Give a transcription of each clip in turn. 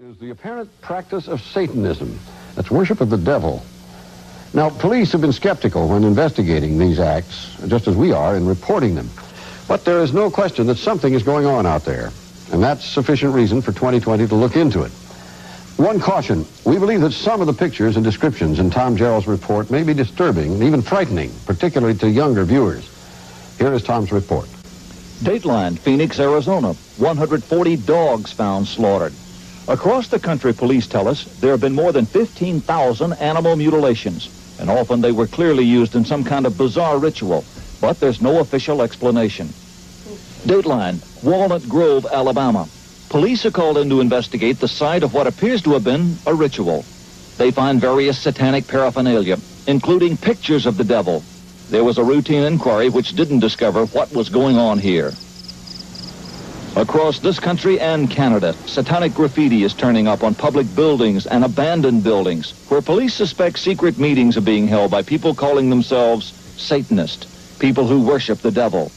Is the apparent practice of Satanism. That's worship of the devil. Now, police have been skeptical when investigating these acts, just as we are in reporting them. But there is no question that something is going on out there, and that's sufficient reason for 2020 to look into it. One caution, we believe that some of the pictures and descriptions in Tom Jarrell's report may be disturbing and even frightening, particularly to younger viewers. Here is Tom's report. Dateline, Phoenix, Arizona. 140 dogs found slaughtered. Across the country, police tell us, there have been more than 15,000 animal mutilations, and often they were clearly used in some kind of bizarre ritual, but there's no official explanation. Dateline, Walnut Grove, Alabama. Police are called in to investigate the site of what appears to have been a ritual. They find various satanic paraphernalia, including pictures of the devil. There was a routine inquiry which didn't discover what was going on here. Across this country and Canada, satanic graffiti is turning up on public buildings and abandoned buildings where police suspect secret meetings are being held by people calling themselves Satanist, people who worship the devil.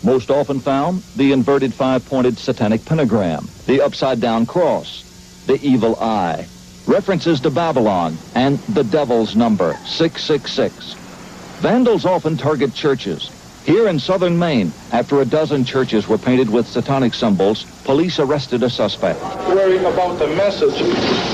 Most often found, the inverted five-pointed satanic pentagram, the upside-down cross, the evil eye, references to Babylon, and the devil's number, 666. Vandals often target churches. Here in southern Maine, after a dozen churches were painted with satanic symbols, police arrested a suspect. Worrying about the message.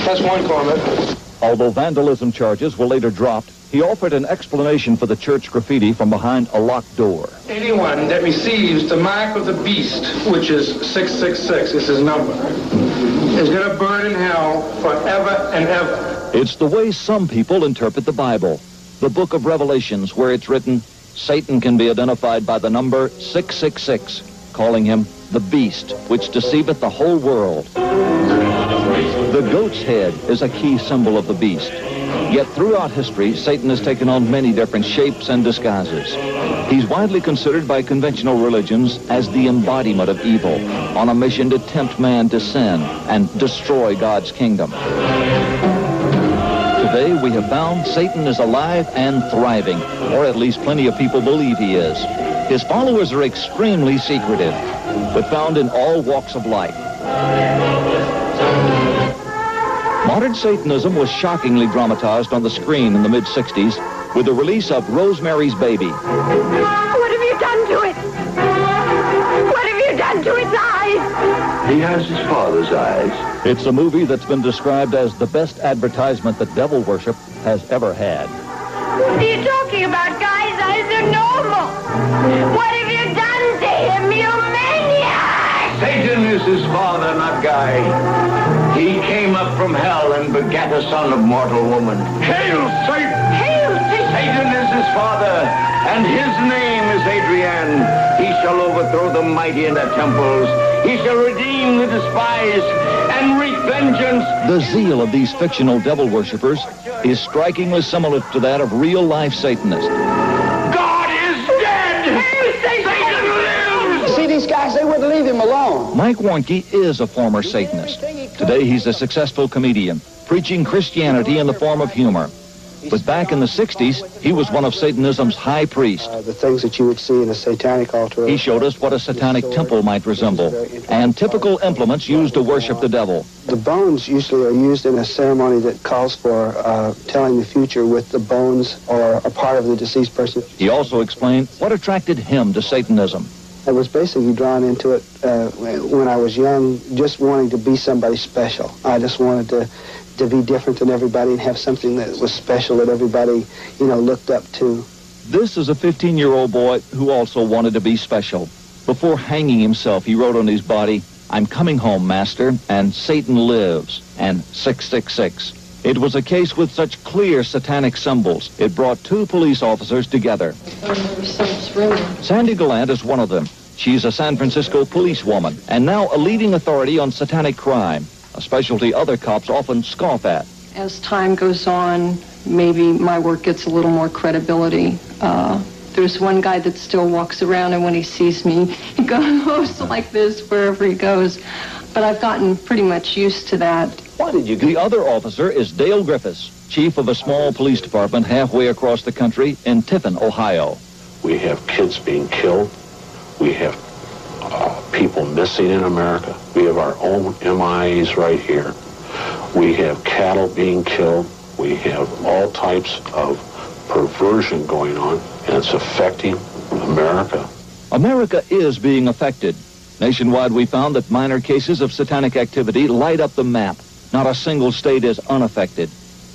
That's one comment. Although vandalism charges were later dropped, he offered an explanation for the church graffiti from behind a locked door. Anyone that receives the mark of the beast, which is 666, is his number, is going to burn in hell forever and ever. It's the way some people interpret the Bible. The book of Revelations, where it's written, Satan can be identified by the number 666, calling him the beast, which deceiveth the whole world. The goat's head is a key symbol of the beast. Yet throughout history, Satan has taken on many different shapes and disguises. He's widely considered by conventional religions as the embodiment of evil, on a mission to tempt man to sin and destroy God's kingdom. Today, we have found Satan is alive and thriving, or at least plenty of people believe he is. His followers are extremely secretive, but found in all walks of life. Modern Satanism was shockingly dramatized on the screen in the mid-60s with the release of Rosemary's Baby. What have you done to it? What have you done to its eyes? He has his father's eyes. It's a movie that's been described as the best advertisement that devil worship has ever had. What are you talking about, guys? Eyes are normal. What have you done to him, you maniac? Satan is his father, not Guy. He came up from hell and begat a son of mortal woman. Hail, Satan! Hail, Satan! Satan is his father, and his name is Adrian. He shall overthrow the mighty in their temples. He shall redeem the despised and wreak vengeance. The zeal of these fictional devil worshippers is strikingly similar to that of real-life Satanists. God is dead! Satan lives! See, these guys, they wouldn't leave him alone. Mike Warnke is a former Satanist. Today, he's a successful comedian, preaching Christianity in the form of humor. But back in the 60s, he was one of Satanism's high priests. The things that you would see in a satanic altar. He showed us what a satanic temple might resemble, and typical implements used to worship the devil. The bones usually are used in a ceremony that calls for telling the future with the bones or a part of the deceased person. He also explained what attracted him to Satanism. I was basically drawn into it when I was young, just wanting to be somebody special. I just wanted to be different than everybody and have something that was special that everybody, looked up to. This is a 15-year-old boy who also wanted to be special. Before hanging himself, he wrote on his body, "I'm coming home, Master, and Satan lives," and 666. It was a case with such clear satanic symbols, it brought two police officers together. Sandy Gallant is one of them. She's a San Francisco policewoman, and now a leading authority on satanic crime, a specialty other cops often scoff at. As time goes on, maybe my work gets a little more credibility. There's one guy that still walks around, and when he sees me, he goes like this wherever he goes. But I've gotten pretty much used to that. Why did you? The other officer is Dale Griffiths, chief of a small police department halfway across the country in Tiffin, Ohio. We have kids being killed. We have people missing in America. We have our own MIAs right here. We have cattle being killed. We have all types of perversion going on, and it's affecting America. America is being affected. Nationwide, we found that minor cases of satanic activity light up the map. Not a single state is unaffected.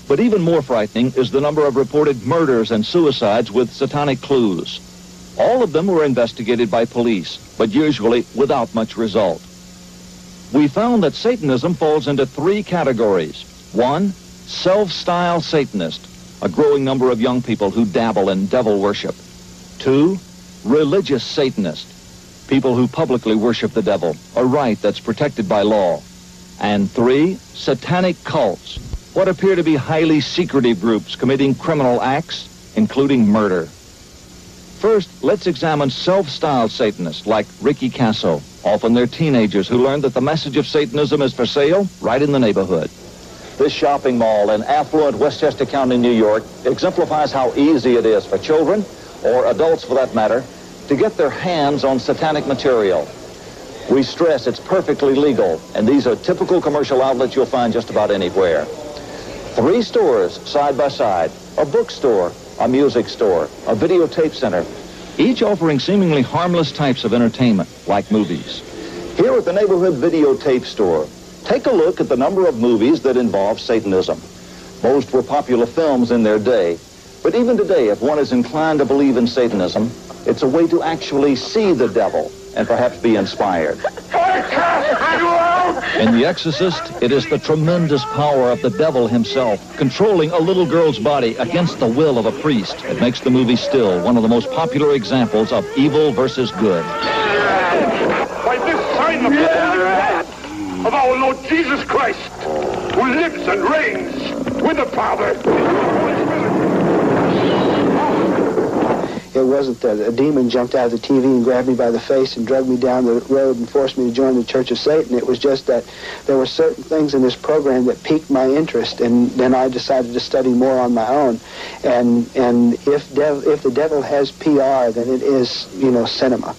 But even more frightening is the number of reported murders and suicides with satanic clues. All of them were investigated by police, but usually without much result. We found that Satanism falls into three categories. One, self-styled Satanist, a growing number of young people who dabble in devil worship. Two, religious Satanist, people who publicly worship the devil, a right that's protected by law. And three, satanic cults, what appear to be highly secretive groups committing criminal acts, including murder. First, let's examine self-styled Satanists like Ricky Casso. Often they're teenagers who learn that the message of Satanism is for sale right in the neighborhood. This shopping mall in affluent Westchester County, New York, exemplifies how easy it is for children, or adults for that matter, to get their hands on satanic material. We stress it's perfectly legal, and these are typical commercial outlets you'll find just about anywhere. 3 stores side by side, a bookstore, a music store, a videotape center, each offering seemingly harmless types of entertainment, like movies. Here at the neighborhood videotape store, take a look at the number of movies that involve Satanism. Most were popular films in their day, but even today, if one is inclined to believe in Satanism, it's a way to actually see the devil and perhaps be inspired. In The Exorcist, it is the tremendous power of the devil himself controlling a little girl's body against the will of a priest that makes the movie still one of the most popular examples of evil versus good. By this sign the blood of our Lord Jesus Christ, who lives and reigns with the Father. It wasn't that a demon jumped out of the TV and grabbed me by the face and dragged me down the road and forced me to join the Church of Satan. It was just that there were certain things in this program that piqued my interest, and then I decided to study more on my own. And if the devil has PR, then it is, cinema.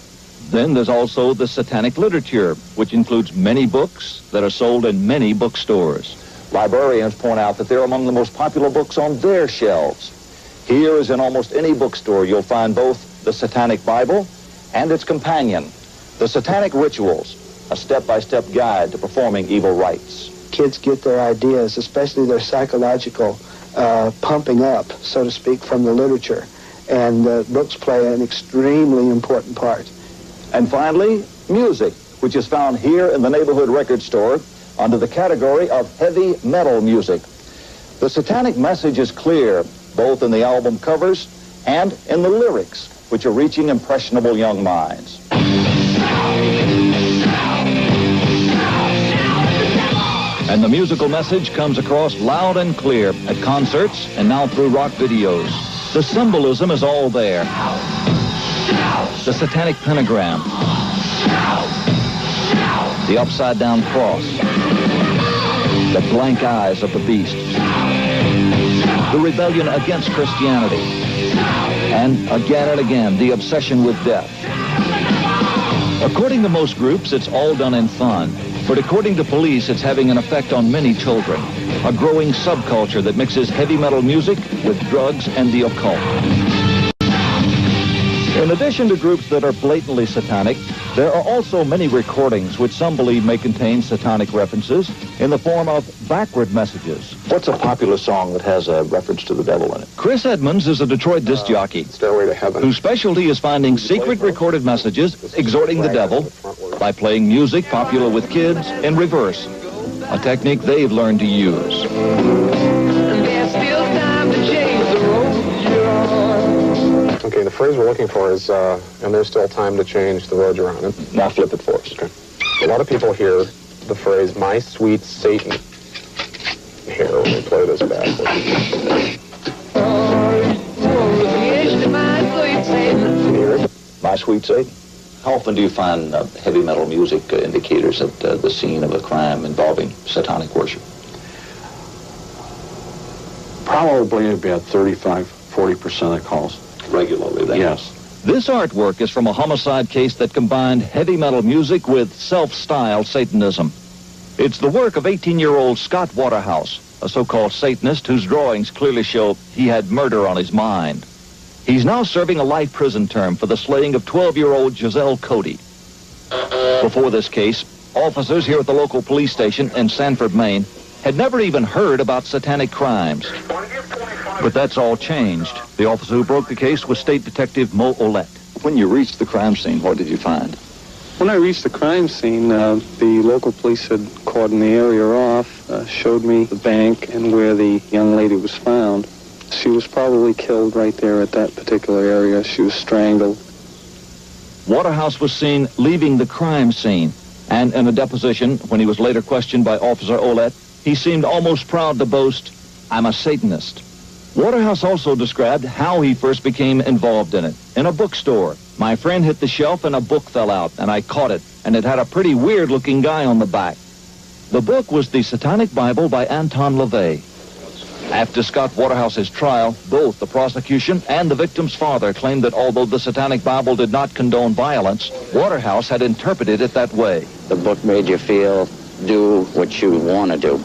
Then there's also the satanic literature, which includes many books that are sold in many bookstores. Librarians point out that they're among the most popular books on their shelves. Here, as in almost any bookstore, you'll find both the Satanic Bible and its companion, the Satanic Rituals, a step-by-step guide to performing evil rites. Kids get their ideas, especially their psychological pumping up, so to speak, from the literature. And books play an extremely important part. And finally, music, which is found here in the neighborhood record store under the category of heavy metal music. The satanic message is clear, both in the album covers and in the lyrics, which are reaching impressionable young minds. And the musical message comes across loud and clear at concerts and now through rock videos. The symbolism is all there. The satanic pentagram, the upside-down cross, the blank eyes of the beast, the rebellion against Christianity, and again, the obsession with death. According to most groups, it's all done in fun, but according to police, it's having an effect on many children, a growing subculture that mixes heavy metal music with drugs and the occult. In addition to groups that are blatantly satanic, there are also many recordings which some believe may contain satanic references in the form of backward messages. What's a popular song that has a reference to the devil in it? Chris Edmonds is a Detroit disc jockey Stairway to Heaven, whose specialty is finding secret recorded messages exhorting the devil by playing music popular with kids in reverse, a technique they've learned to use. There's still time to change the road you're on. Okay, the phrase we're looking for is, and there's still time to change the road you're on. Now flip it for us. Okay. A lot of people hear the phrase, my sweet Satan, here when we play this backwards. Can you hear it? My sweet Satan. How often do you find heavy metal music indicators at the scene of a crime involving satanic worship? Probably about 35-40% of calls. Regularly, then? Yes. This artwork is from a homicide case that combined heavy metal music with self-styled Satanism. It's the work of 18-year-old Scott Waterhouse, a so-called Satanist whose drawings clearly show he had murder on his mind. He's now serving a life prison term for the slaying of 12-year-old Giselle Cody. Before this case, officers here at the local police station in Sanford, Maine, had never even heard about satanic crimes. But that's all changed. The officer who broke the case was State Detective Mo Olette. When you reached the crime scene, what did you find? When I reached the crime scene, the local police had cordoned the area off, showed me the bank and where the young lady was found. She was probably killed right there at that particular area. She was strangled. Waterhouse was seen leaving the crime scene, and in a deposition, when he was later questioned by Officer Olette, he seemed almost proud to boast, "I'm a Satanist." Waterhouse also described how he first became involved in it. In a bookstore, my friend hit the shelf and a book fell out, and I caught it, and it had a pretty weird-looking guy on the back. The book was the Satanic Bible by Anton LaVey. After Scott Waterhouse's trial, both the prosecution and the victim's father claimed that although the Satanic Bible did not condone violence, Waterhouse had interpreted it that way. The book made you feel, do what you want to do,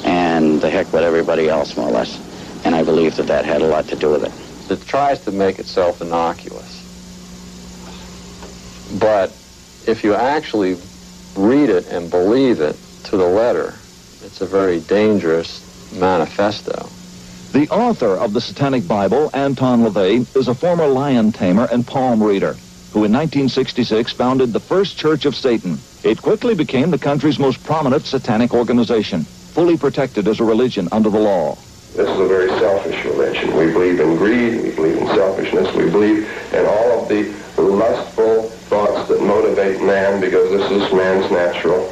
and the heck with everybody else, more or less. And I believe that that had a lot to do with it. It tries to make itself innocuous. But if you actually read it and believe it to the letter, it's a very dangerous manifesto. The author of the Satanic Bible, Anton LaVey, is a former lion tamer and palm reader who in 1966 founded the First Church of Satan. It quickly became the country's most prominent satanic organization, fully protected as a religion under the law. This is a very selfish religion. We believe in greed, we believe in selfishness, we believe in all of the lustful thoughts that motivate man, because this is man's natural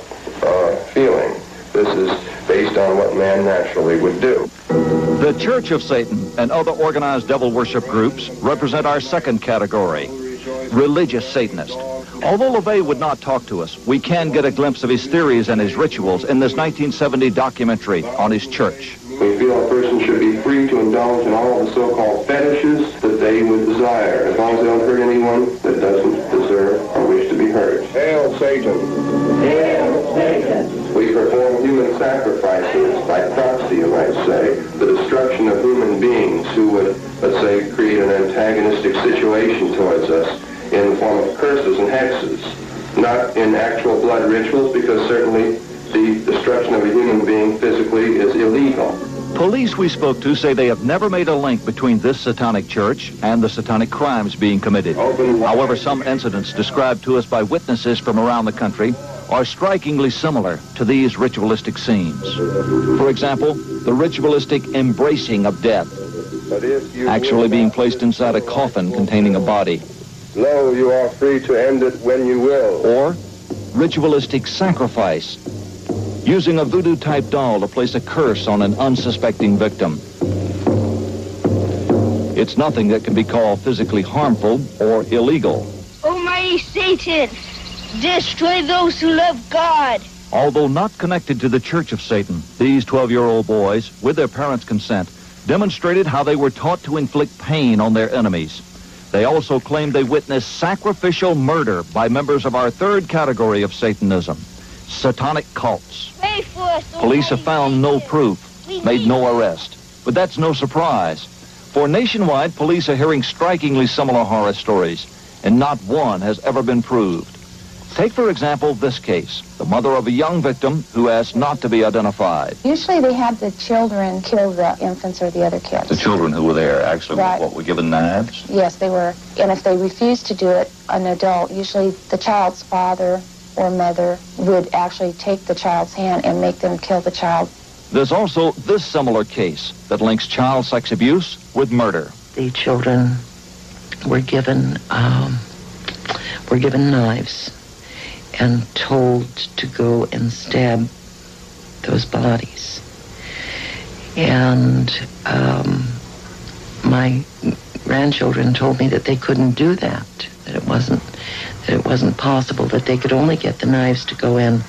feeling. This is based on what man naturally would do. The Church of Satan and other organized devil worship groups represent our second category, religious Satanists. Although LaVey would not talk to us, we can get a glimpse of his theories and his rituals in this 1970 documentary on his church. We feel a person should be free to indulge in all of the so-called fetishes that they would desire, as long as they don't hurt anyone that doesn't deserve or wish to be hurt. Hail Satan! Hail Satan! We perform human sacrifices by proxy, you might say, the destruction of human beings who would, let's say, create an antagonistic situation towards us in the form of curses and hexes, not in actual blood rituals, because certainly the destruction of a human being physically is illegal. Police we spoke to say they have never made a link between this satanic church and the satanic crimes being committed. However, some incidents described to us by witnesses from around the country are strikingly similar to these ritualistic scenes. For example, the ritualistic embracing of death, actually being placed inside a coffin containing a body. Lo, you are free to end it when you will. Or ritualistic sacrifice, using a voodoo-type doll to place a curse on an unsuspecting victim. It's nothing that can be called physically harmful or illegal. Almighty Satan, destroy those who love God. Although not connected to the Church of Satan, these 12-year-old boys, with their parents' consent, demonstrated how they were taught to inflict pain on their enemies. They also claimed they witnessed sacrificial murder by members of our third category of Satanism, satanic cults. Pray for us, Police have found no proof, made no arrest. But that's no surprise. For nationwide, police are hearing strikingly similar horror stories, and not one has ever been proved. Take, for example, this case, the mother of a young victim who asked not to be identified. Usually they had the children kill the infants or the other kids. The children who were there actually were given knives? Yes, they were. And if they refused to do it, an adult, usually the child's father or mother, would actually take the child's hand and make them kill the child. There's also this similar case that links child sex abuse with murder. The children were given knives and told to go and stab those bodies. And my grandchildren told me that they couldn't do that, that it wasn't possible, that they could only get the knives to go in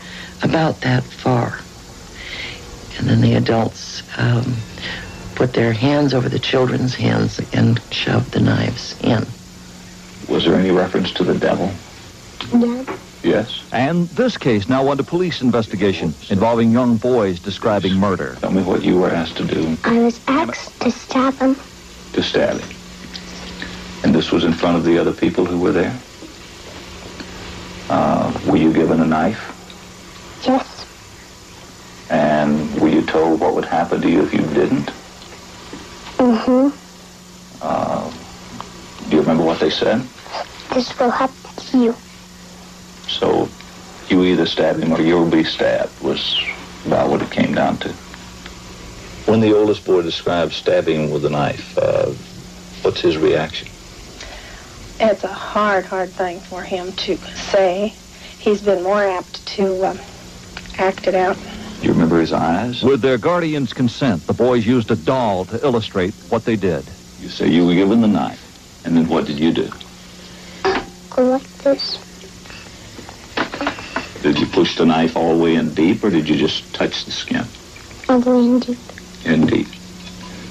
about that far. And then the adults put their hands over the children's hands and shoved the knives in. Was there any reference to the devil? No. Yes. And this case now under police investigation involving young boys describing murder. Tell me what you were asked to do. I was asked to stab him. To stab him. And this was in front of the other people who were there? Were you given a knife? Yes. And were you told what would happen to you if you didn't? Mm-hmm. Do you remember what they said? This will happen to you. So you either stab him or you'll be stabbed was about what it came down to. When the oldest boy describes stabbing him with a knife, what's his reaction? It's a hard thing for him to say. He's been more apt to act it out. You remember his eyes? With their guardian's consent, the boys used a doll to illustrate what they did. You say you were given the knife, and then what did you do? Go like this. Did you push the knife all the way in deep, or did you just touch the skin? All the way in deep. In deep.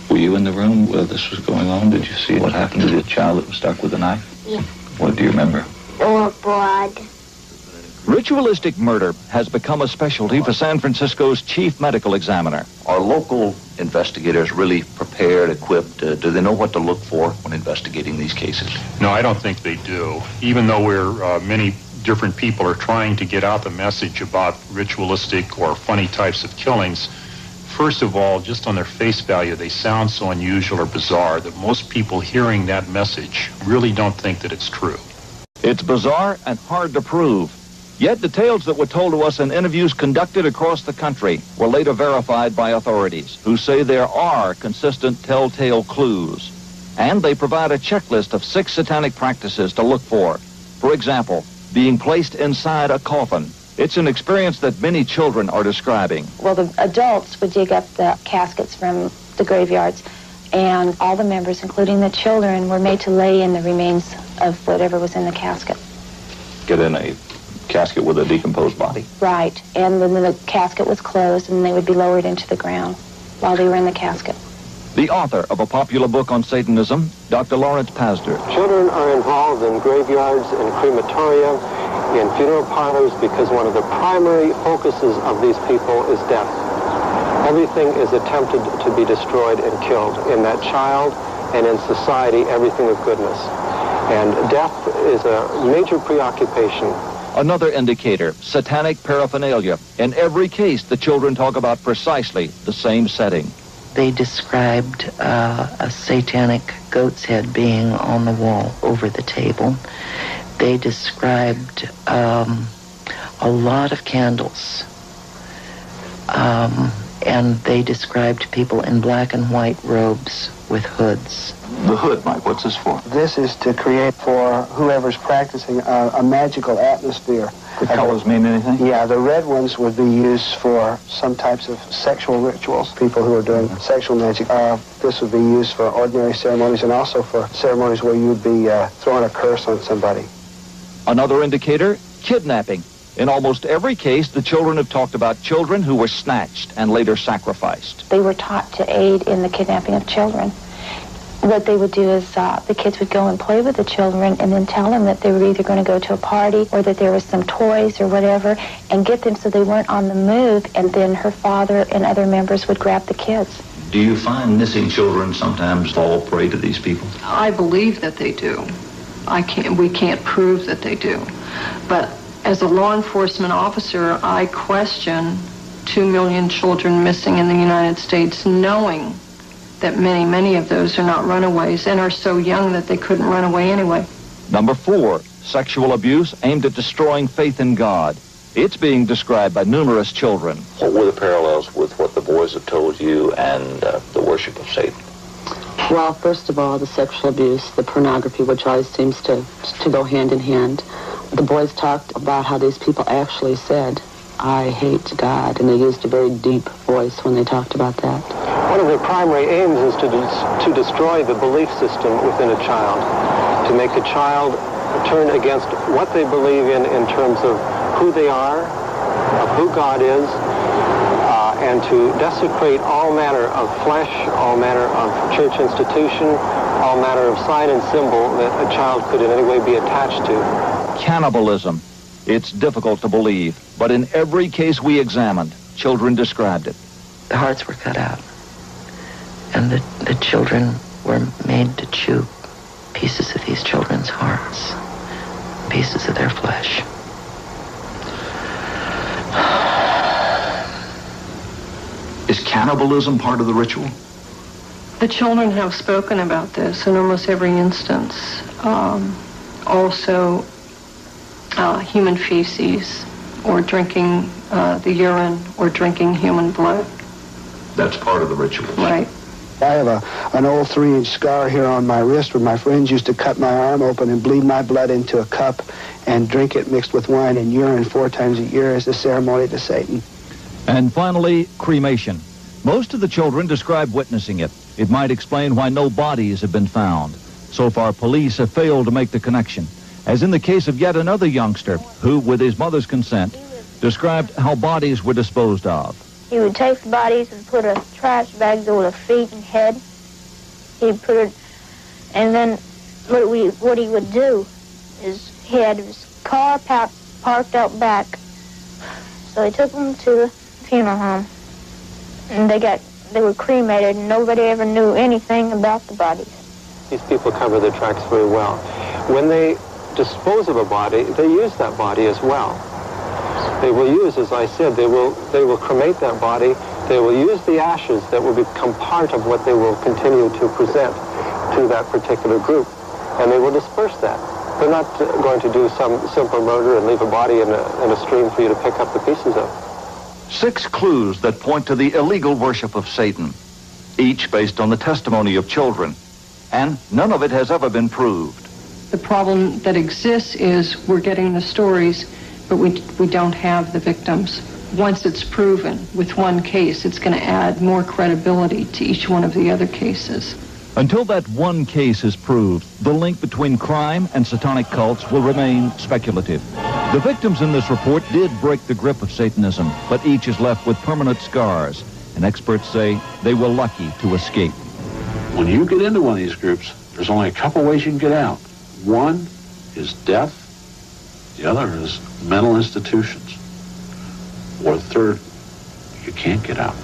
Were you in the room where this was going on? Did you see what happened to the child that was stuck with the knife? Yeah. What do you remember? Or blood. Ritualistic murder has become a specialty for San Francisco's chief medical examiner. Are local investigators really prepared, equipped? Do they know what to look for when investigating these cases? No, I don't think they do. Even though many different people are trying to get out the message about ritualistic or funny types of killings, first of all, just on their face value, they sound so unusual or bizarre that most people hearing that message really don't think that it's true. It's bizarre and hard to prove. Yet details that were told to us in interviews conducted across the country were later verified by authorities, who say there are consistent telltale clues. And they provide a checklist of 6 satanic practices to look for. For example, being placed inside a coffin. It's an experience that many children are describing. Well, the adults would dig up the caskets from the graveyards, and all the members, including the children, were made to lay in the remains of whatever was in the casket. Get in a casket with a decomposed body? Right, and then the casket was closed, and they would be lowered into the ground while they were in the casket. The author of a popular book on Satanism, Dr. Lawrence Pasder. Children are involved in graveyards and crematoria, in funeral parlors, because one of the primary focuses of these people is death. Everything is attempted to be destroyed and killed in that child and in society, everything of goodness. And death is a major preoccupation. Another indicator, satanic paraphernalia. In every case, the children talk about precisely the same setting. They described a satanic goat's head being on the wall over the table. They described a lot of candles. And they described people in black and white robes with hoods. The hood, Mike, what's this for? This is to create for whoever's practicing a magical atmosphere. The colors mean anything? Yeah, the red ones would be used for some types of sexual rituals, people who are doing sexual magic. This would be used for ordinary ceremonies and also for ceremonies where you would be throwing a curse on somebody. Another indicator, kidnapping. In almost every case, the children have talked about children who were snatched and later sacrificed. They were taught to aid in the kidnapping of children. What they would do is the kids would go and play with the children and then tell them that they were either going to go to a party or that there was some toys or whatever, and get them so they weren't on the move, and then her father and other members would grab the kids. Do you find missing children sometimes fall prey to these people? I believe that they do. We can't prove that they do. But as a law enforcement officer, I question 2 million children missing in the United States, knowing that many of those are not runaways and are so young that they couldn't run away anyway. Number 4, sexual abuse aimed at destroying faith in God. It's being described by numerous children. What were the parallels with what the boys have told you and the worship of Satan? Well, first of all, the sexual abuse, the pornography, which always seems to go hand in hand. The boys talked about how these people actually said, "I hate God," and they used a very deep voice when they talked about that. One of their primary aims is to destroy the belief system within a child, to make a child turn against what they believe in terms of who they are, of who God is, and to desecrate all manner of flesh, all manner of church institution, all manner of sign and symbol that a child could in any way be attached to. Cannibalism. It's difficult to believe, but in every case we examined, children described it. The hearts were cut out, and the children were made to chew pieces of these children's hearts, pieces of their flesh. Is cannibalism part of the ritual? The children have spoken about this in almost every instance. Also, human feces, or drinking the urine, or drinking human blood. That's part of the ritual. Right. I have an old 3-inch scar here on my wrist where my friends used to cut my arm open and bleed my blood into a cup and drink it mixed with wine and urine 4 times a year as a ceremony to Satan. And finally, cremation. Most of the children describe witnessing it. It might explain why no bodies have been found. So far, police have failed to make the connection, as in the case of yet another youngster who, with his mother's consent, described how bodies were disposed of. He would take the bodies and put a trash bag over the feet and head. He'd put it, and then what he would do is he had his car parked out back. So he took them to the funeral home, and they were cremated, and nobody ever knew anything about the bodies. These people cover their tracks very well. When they dispose of a body, they use that body as well. They will use, as I said, they will cremate that body. They will use the ashes that will become part of what they will continue to present to that particular group, and they will disperse that. They're not going to do some simple murder and leave a body in a stream for you to pick up the pieces of. 6 clues that point to the illegal worship of Satan, each based on the testimony of children, and none of it has ever been proved. The problem that exists is we're getting the stories, but we don't have the victims. Once it's proven with one case, it's going to add more credibility to each one of the other cases. Until that one case is proved, the link between crime and satanic cults will remain speculative. The victims in this report did break the grip of Satanism, but each is left with permanent scars, and experts say they were lucky to escape. When you get into one of these groups, there's only a couple ways you can get out. One is death. The other is mental institutions. Or the third, you can't get out.